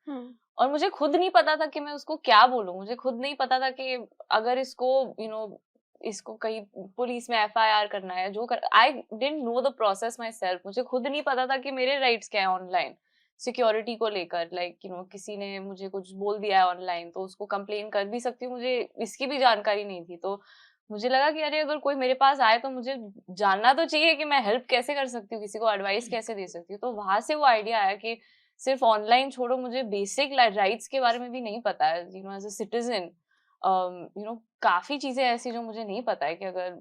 और मुझे खुद नहीं पता था कि मैं उसको क्या बोलूं. मुझे खुद नहीं पता था कि अगर इसको इसको कहीं पुलिस में FIR करना है, जो I didn't know the process my self. मुझे खुद नहीं पता था कि मेरे राइट्स क्या है ऑनलाइन सिक्योरिटी को लेकर. लाइक किसी ने मुझे कुछ बोल दिया है ऑनलाइन तो उसको कंप्लेन कर भी सकती हूँ, मुझे इसकी भी जानकारी नहीं थी. तो मुझे लगा कि अरे अगर कोई मेरे पास आए तो मुझे जानना तो चाहिए कि मैं हेल्प कैसे कर सकती हूँ, किसी को एडवाइस कैसे दे सकती हूँ. तो वहां से वो आइडिया आया कि सिर्फ ऑनलाइन छोड़ो, मुझे बेसिक राइट्स के बारे में भी नहीं पता है. एज अ सिटीजन काफी चीजें ऐसी जो मुझे नहीं पता है कि अगर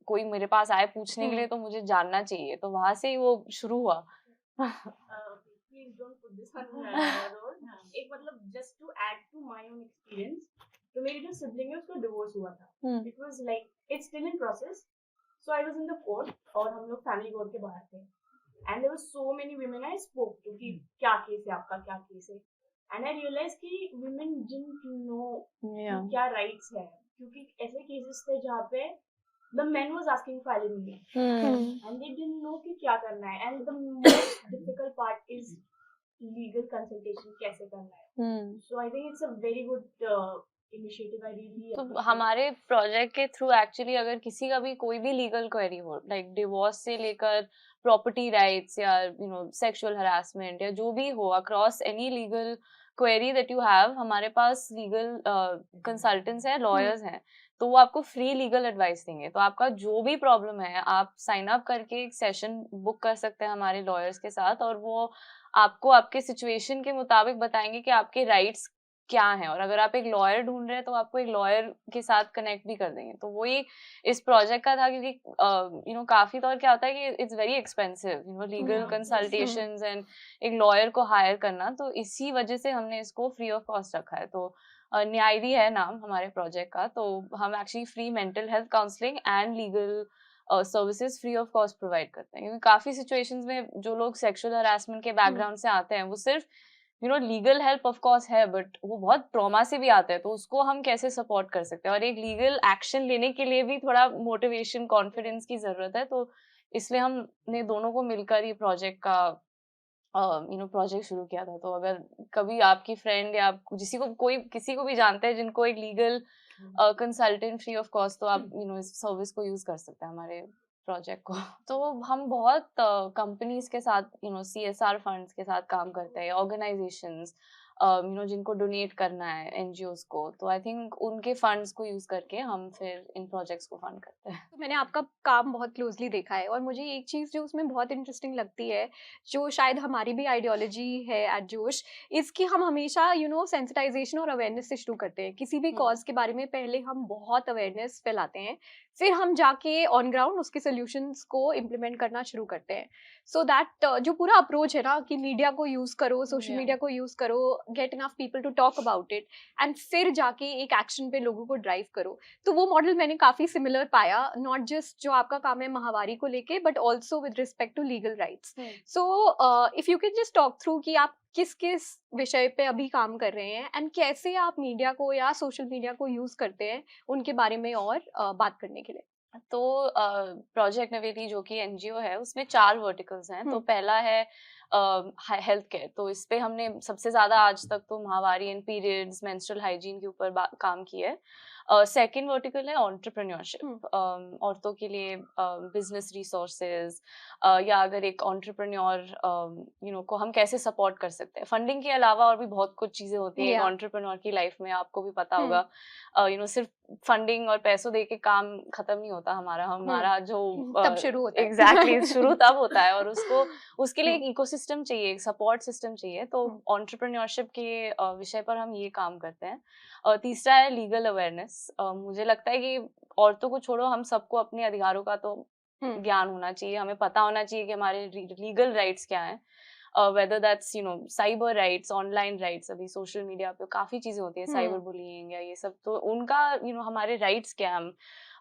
कोई मेरे पास आए पूछने के लिए तो मुझे जानना चाहिए. तो वहां से ही वो शुरू हुआ. Please don't put this on roll. एक मतलब just to add to my own experience, तो मेरी जो सिबलिंग है उसका डिवोर्स हुआ था. It was like it's still in process. So I was in the court और हम लोग फैमिली कोर्ट के बाहर थे. And there were so many women I spoke to कि क्या केस है आपका, क्या केस है. And I realized कि women didn't know क्या rights है, क्योंकि ऐसे cases थे जहाँ पे the men was asking for alimony and they didn't know कि क्या करना है. And the most difficult part is legal consultation कैसे करना है. So I think it's a very good initiative. I really तो appreciate. हमारे प्रोजेक्ट के थ्रू एक्चुअली अगर किसी का भी कोई भी लीगल क्वेरी हो, लाइक डिवोर्स से लेकर प्रॉपर्टी राइट्स या सेक्सुअल हरासमेंट या जो भी हो, across any legal query that you have, हमारे पास लीगल कंसल्टेंट्स हैं, लॉयर्स हैं, तो वो आपको फ्री लीगल एडवाइस देंगे. तो आपका जो भी प्रॉब्लम है, आप साइन अप करके एक सेशन बुक कर सकते हैं हमारे लॉयर्स के साथ, और वो आपको आपके सिचुएशन के मुताबिक बताएंगे कि आपके राइट्स क्या है. और अगर आप एक लॉयर ढूंढ रहे हैं तो आपको एक लॉयर के साथ कनेक्ट भी कर देंगे. तो वही इस प्रोजेक्ट का था, क्योंकि काफी तौर क्या होता है कि it's very expensive legal consultations and एक लॉयर को हायर करना. तो इसी वजह से हमने इसको फ्री ऑफ कॉस्ट रखा है. तो न्यायदी है नाम हमारे प्रोजेक्ट का. तो हम actually free mental health counselling and legal services free of cost provide करते हैं. क्योंकि काफी सिचुएशंस में जो लोग सेक्सुअल हरासमेंट के बैकग्राउंड से आते हैं, वो सिर्फ लीगल हेल्प ऑफ कोर्स है, बट वो बहुत ट्रॉमा से भी आते हैं. तो उसको हम कैसे सपोर्ट कर सकते हैं, और एक लीगल एक्शन लेने के लिए भी थोड़ा मोटिवेशन, कॉन्फिडेंस की जरूरत है. तो इसलिए हमने दोनों को मिलकर ये प्रोजेक्ट का प्रोजेक्ट शुरू किया था. तो अगर कभी आपकी फ्रेंड या आप किसी को भी जानते हैं जिनको एक legal consultant free of cost, तो आप इस सर्विस को यूज कर सकते हैं हमारे प्रोजेक्ट को. तो हम बहुत कंपनीज के साथ CSR फंड्स के साथ काम करते हैं, ऑर्गेनाइजेशंस जिनको डोनेट करना है, एनजीओज को. तो आई थिंक उनके फंड्स को यूज करके हम फिर इन प्रोजेक्ट्स को फंड करते हैं. तो मैंने आपका काम बहुत क्लोजली देखा है, और मुझे एक चीज़ जो उसमें बहुत इंटरेस्टिंग लगती है, जो शायद हमारी भी आइडियोलॉजी है एट जोश, इसकी हम हमेशा सेंसिटाइजेशन और अवेयरनेस से शुरू करते हैं. किसी भी कॉज के बारे में पहले हम बहुत अवेयरनेस फैलाते हैं, फिर हम जाके ऑन ग्राउंड उसके सोल्यूशंस को इम्प्लीमेंट करना शुरू करते हैं. सो दैट जो पूरा अप्रोच है ना, कि मीडिया को यूज़ करो, सोशल मीडिया को यूज़ करो, get enough people to talk about it, and फिर जाके एक एक्शन पे लोगों को ड्राइव करो. तो वो मॉडल मैंने काफ़ी सिमिलर पाया, नॉट जस्ट जो आपका काम है महावारी को लेके, but also with respect to legal rights. So if you can just talk through कि आप किस किस विषय पे अभी काम कर रहे हैं, एंड कैसे आप मीडिया को या सोशल मीडिया को यूज करते हैं उनके बारे में और बात करने के लिए. तो प्रोजेक्ट नवेली जो कि एनजीओ है, उसमें 4 वर्टिकल्स हैं. तो पहला है हेल्थ केयर. तो इस पे हमने सबसे ज्यादा आज तक तो महावारी एंड पीरियड्स, मेंस्ट्रुअल हाइजीन के ऊपर काम किया है. सेकेंड वर्टिकल है एंटरप्रेन्योरशिप, औरतों के लिए बिजनेस रिसोर्सेज, या अगर एक एंटरप्रेन्योर को हम कैसे सपोर्ट कर सकते हैं. फंडिंग के अलावा और भी बहुत कुछ चीजें होती हैं एक एंटरप्रेन्योर की लाइफ में, आपको भी पता होगा. सिर्फ फंडिंग और पैसों दे के काम खत्म नहीं होता हमारा जो तब शुरू होता है. एग्जैक्टली शुरू तब होता है, और उसके लिए एक इकोसिस्टम चाहिए, एक सपोर्ट सिस्टम चाहिए. तो एंटरप्रेन्योरशिप के विषय पर हम ये काम करते हैं. तीसरा है लीगल अवेयरनेस. मुझे लगता है कि औरतों को छोड़ो, हम सबको अपने अधिकारों का तो ज्ञान होना चाहिए. हमें पता होना चाहिए कि हमारे लीगल राइट्स क्या हैं, whether that's cyber rights, online rights. अभी सोशल मीडिया पे काफी चीजें होती है, साइबर बुलिंग या ये सब. तो उनका हमारे राइट्स क्या, हम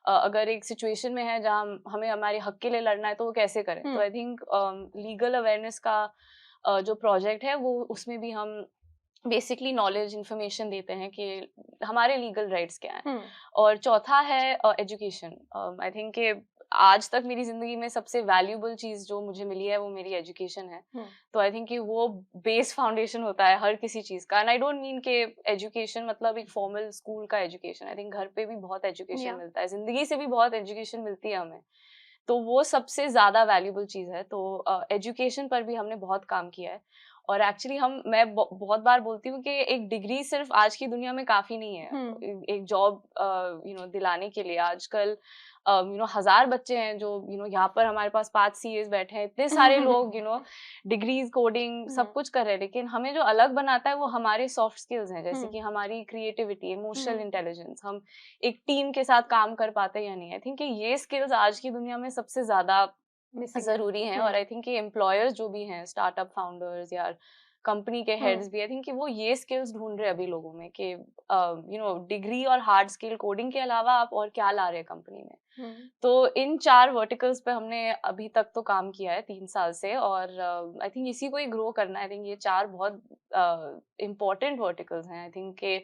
अगर एक सिचुएशन में है जहाँ हमें हमारे हक के लिए लड़ना है, तो वो कैसे करें. तो आई थिंक लीगल अवेयरनेस का जो प्रोजेक्ट है, वो उसमें भी हम बेसिकली नॉलेज, इंफॉर्मेशन देते हैं कि हमारे लीगल राइट्स क्या हैं. और चौथा है एजुकेशन. आई थिंक कि आज तक मेरी जिंदगी में सबसे वैल्यूएबल चीज जो मुझे मिली है वो मेरी एजुकेशन है. तो आई थिंक कि वो बेस फाउंडेशन होता है हर किसी चीज का. एंड आई डोंट मीन कि एजुकेशन मतलब एक फॉर्मल स्कूल का एजुकेशन. आई थिंक घर पे भी बहुत एजुकेशन मिलता है, जिंदगी से भी बहुत एजुकेशन मिलती है हमें. तो वो सबसे ज्यादा वैल्यूएबल चीज है. तो एजुकेशन पर भी हमने बहुत काम किया है. और एक्चुअली मैं बहुत बार बोलती हूँ कि एक डिग्री सिर्फ आज की दुनिया में काफी नहीं है एक जॉब दिलाने के लिए. आजकल 1000 बच्चे हैं जो यहाँ पर हमारे पास 5 CAs बैठे हैं, इतने सारे लोग डिग्रीज, कोडिंग सब कुछ कर रहे हैं. लेकिन हमें जो अलग बनाता है वो हमारे सॉफ्ट स्किल्स हैं, जैसे कि हमारी क्रिएटिविटी, इमोशनल इंटेलिजेंस, हम एक टीम के साथ काम कर पाते हैं या नहीं. आई थिंक ये स्किल्स आज की दुनिया में सबसे ज्यादा जरूरी हैं. और आई थिंक कि एम्प्लॉयर्स जो भी हैं, स्टार्टअप फाउंडर्स या कंपनी के हेड्स भी, आई थिंक कि वो ये स्किल्स ढूंढ रहे हैं अभी लोगों में कि डिग्री और हार्ड स्किल कोडिंग के अलावा आप और क्या ला रहे हैं कंपनी में. तो इन 4 वर्टिकल्स पे हमने अभी तक तो काम किया है 3 साल से, और आई थिंक इसी को ही ग्रो करना है। आई थिंक ये 4 बहुत इम्पोर्टेंट वर्टिकल्स हैं। आई थिंक के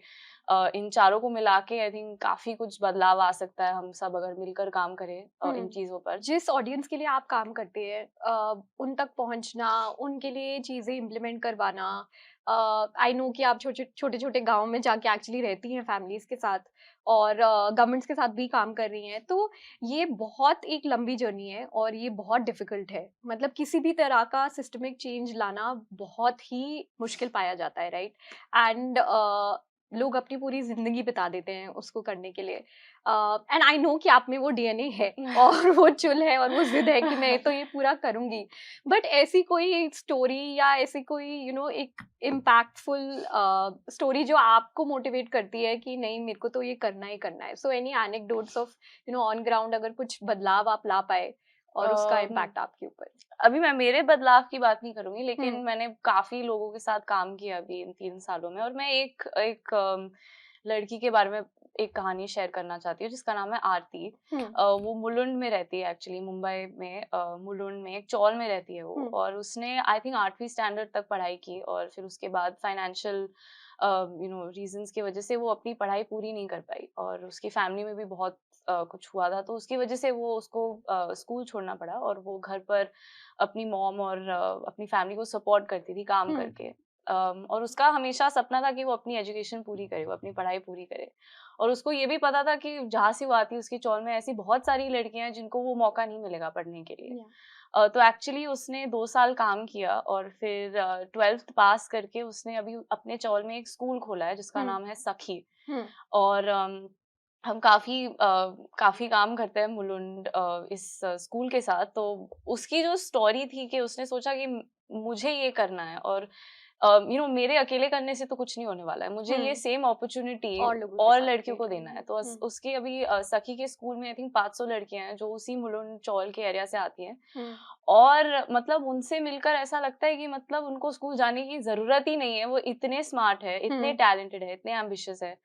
इन चारों को मिला के आई थिंक काफी कुछ बदलाव आ सकता है, हम सब अगर मिलकर काम करें इन चीजों पर। जिस ऑडियंस के लिए आप काम करते हैं उन तक पहुंचना, उनके लिए चीजें इम्प्लीमेंट करवाना, आई नो कि आप छोटे छोटे गाँव में जाके एक्चुअली रहती हैं फैमिलीज के साथ और गवर्नमेंट्स के साथ भी काम कर रही हैं, तो ये बहुत एक लंबी जर्नी है और ये बहुत डिफिकल्ट है। मतलब किसी भी तरह का सिस्टमिक चेंज लाना बहुत ही मुश्किल पाया जाता है, राइट? एंड लोग अपनी पूरी जिंदगी बिता देते हैं उसको करने के लिए। एंड आई नो कि आप में वो डीएनए है और वो चुल है और वो जिद है कि मैं तो ये पूरा करूंगी। बट ऐसी कोई स्टोरी या ऐसी कोई एक इम्पैक्टफुल स्टोरी जो आपको मोटिवेट करती है कि नहीं, मेरे को तो ये करना ही करना है। So any anecdotes of on ground, अगर कुछ बदलाव आप ला पाए और उसका इम्पैक्ट आपके ऊपर? अभी मैं मेरे बदलाव की बात नहीं करूंगी, लेकिन मैंने काफी लोगों के साथ काम किया अभी इन 3 सालों में, और मैं एक लड़की के बारे में एक कहानी शेयर करना चाहती हूँ जिसका नाम है आरती। वो मुलुंड में रहती है, एक्चुअली मुंबई में मुलुंड में एक चौल में रहती है वो। और उसने आई थिंक 8वीं स्टैंडर्ड तक पढ़ाई की, और फिर उसके बाद फाइनेंशियल रीजंस की वजह से वो अपनी पढ़ाई पूरी नहीं कर पाई, और उसकी फैमिली में भी बहुत कुछ हुआ था, तो उसकी वजह से वो उसको स्कूल छोड़ना पड़ा, और वो घर पर अपनी मॉम और अपनी फैमिली को सपोर्ट करती थी काम करके। और उसका हमेशा सपना था कि वो अपनी एजुकेशन पूरी करे, वो अपनी पढ़ाई पूरी करे, और उसको ये भी पता था कि जहाँ से वो आती है उसकी चौल में ऐसी बहुत सारी लड़कियां हैं जिनको वो मौका नहीं मिलेगा पढ़ने के लिए। तो एक्चुअली उसने 2 साल काम किया, और फिर 12th पास करके उसने अभी अपने चौल में एक स्कूल खोला है जिसका नाम है सखी। और हम काफी काम करते हैं मुलुंड इस स्कूल के साथ। तो उसकी जो स्टोरी थी कि उसने सोचा कि मुझे ये करना है, और मेरे अकेले करने से तो कुछ नहीं होने वाला है, मुझे ये सेम अपॉर्चुनिटी और लड़कियों को देना है। तो उसकी अभी सखी के स्कूल में आई थिंक 500 लड़कियां हैं जो उसी मुलुंड चौल के एरिया से आती हैं, और मतलब उनसे मिलकर ऐसा लगता है कि मतलब उनको स्कूल जाने की जरूरत ही नहीं है, वो इतने स्मार्ट है, इतने टैलेंटेड है, इतने एम्बिशियस है।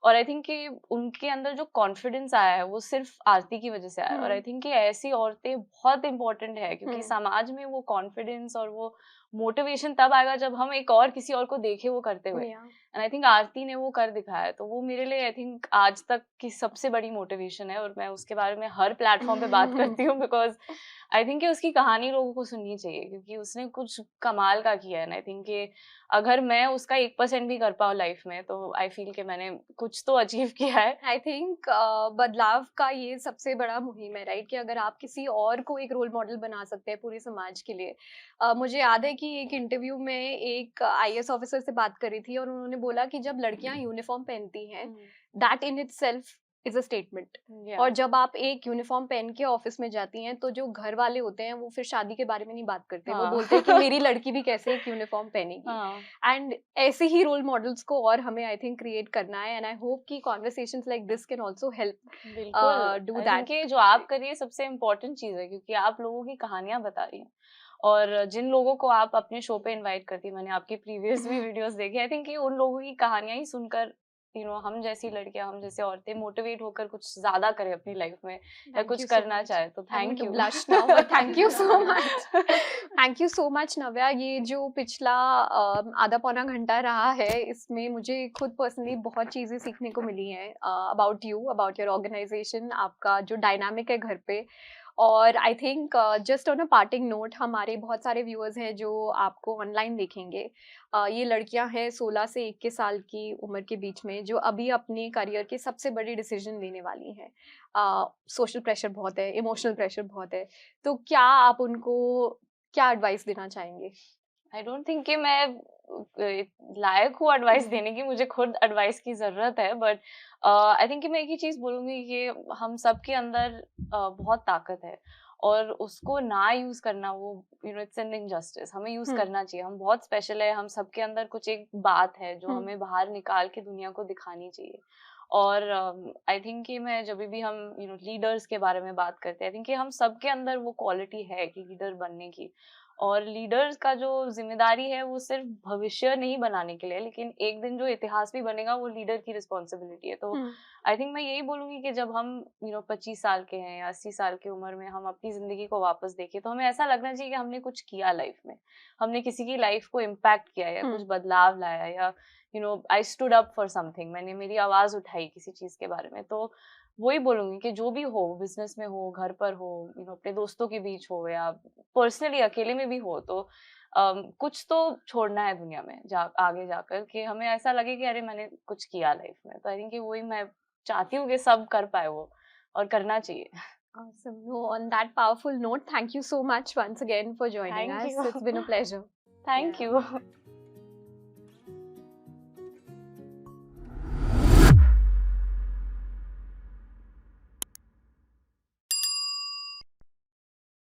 और आई थिंक कि उनके अंदर जो कॉन्फिडेंस आया है वो सिर्फ आरती की वजह से आया है। और आई थिंक कि ऐसी औरतें बहुत इंपॉर्टेंट है, क्योंकि समाज में वो कॉन्फिडेंस और वो मोटिवेशन तब आएगा जब हम एक और किसी और को देखे वो करते हुए। एंड आई थिंक आरती ने वो कर दिखाया है, तो वो मेरे लिए आई थिंक आज तक की सबसे बड़ी मोटिवेशन है, और मैं उसके बारे में हर प्लेटफॉर्म पे बात करती हूँ, बिकॉज आई थिंक कि उसकी कहानी लोगों को सुननी चाहिए, क्योंकि उसने कुछ कमाल का किया है। आई थिंक कि अगर मैं उसका 1% भी कर पाऊँ लाइफ में, तो आई फील कि मैंने कुछ तो अचीव किया है। आई थिंक बदलाव का ये सबसे बड़ा मुहिम है, राइट? कि अगर आप किसी और को एक रोल मॉडल बना सकते हैं पूरे समाज के लिए। मुझे याद है कि एक इंटरव्यू में एक आईएएस ऑफिसर से बात करी थी, और उन्होंने बोला कि जब लड़कियां यूनिफॉर्म पहनती हैं, that in itself is a statement. और जब आप एक यूनिफॉर्म पहन के ऑफिस में जाती हैं, तो जो घर वाले होते हैं वो फिर शादी के बारे में नहीं बात करते। वो बोलते हैं कि मेरी लड़की भी कैसे एक यूनिफॉर्म पहनेगी। एंड ऐसे ही रोल मॉडल्स को और हमें आई थिंक क्रिएट करना है, एंड आई होप कि conversations like this can also help do that. जो आप करिए सबसे इम्पोर्टेंट चीज है, क्योंकि आप लोगों की कहानियां बता रही हैं, और जिन लोगों को आप अपने शो पे इनवाइट करती, मैंने आपके प्रीवियस भी वीडियोस देखे, आई थिंक कि उन लोगों की कहानियां ही सुनकर हम जैसी लड़कियां, हम जैसे औरतें मोटिवेट होकर कुछ ज्यादा करें अपनी लाइफ में, या कुछ करना चाहे। तो thank you. Thank you so much. Thank you so much Navya. ये जो पिछला आधा पौना घंटा रहा है, इसमें मुझे खुद पर्सनली बहुत चीजें सीखने को मिली हैं about you, about your organisation, आपका जो डायनामिक है घर पे। और I think just on a parting note, हमारे बहुत सारे व्यूअर्स हैं जो आपको ऑनलाइन देखेंगे। ये लड़कियां हैं 16 से 21 साल की उम्र के बीच में, जो अभी अपने करियर के सबसे बड़ी डिसीजन लेने वाली हैं। सोशल प्रेशर बहुत है, इमोशनल प्रेशर बहुत है, तो क्या आप उनको क्या एडवाइस देना चाहेंगे? आई डोंट थिंक कि मैं लायक हूँ एडवाइस देने की, मुझे खुद एडवाइस की जरूरत है, बट आई थिंक कि मैं एक ही चीज बोलूंगी कि हम सबके अंदर बहुत ताकत है, और उसको ना यूज करना, वो इट्स एन इनजस्टिस। हमें यूज करना चाहिए, हम बहुत स्पेशल है, हम सबके अंदर कुछ एक बात है जो हमें बाहर निकाल के दुनिया को दिखानी चाहिए। और आई थिंक कि मैं जब भी हम लीडर्स के बारे में बात करते हैं, आई थिंक कि हम सबके अंदर वो क्वालिटी है कि लीडर बनने की, और लीडर्स का जो जिम्मेदारी है वो सिर्फ भविष्य नहीं बनाने के लिए, लेकिन एक दिन जो इतिहास भी बनेगा वो लीडर की रिस्पॉन्सिबिलिटी है। तो आई थिंक मैं यही बोलूंगी कि जब हम 25 साल के हैं या 80 साल की उम्र में हम अपनी जिंदगी को वापस देखें तो हमें ऐसा लगना चाहिए कि हमने कुछ किया लाइफ में, हमने किसी की लाइफ को इम्पैक्ट किया या कुछ बदलाव लाया, या I stood up for something, मैंने मेरी आवाज उठाई किसी चीज के बारे में। तो वही बोलूंगी कि जो भी हो, बिजनेस में हो, घर पर हो, अपने दोस्तों के बीच हो या पर्सनली अकेले में भी हो, तो कुछ तो छोड़ना है दुनिया में आगे जाकर, कि हमें ऐसा लगे कि अरे मैंने कुछ किया लाइफ में। तो आई थिंक वही मैं चाहती हूँ कि सब कर पाए वो, और करना चाहिए। Awesome. No, on that powerful note, thank you so much once again for joining Thank us. you. It's been a pleasure. Thank you.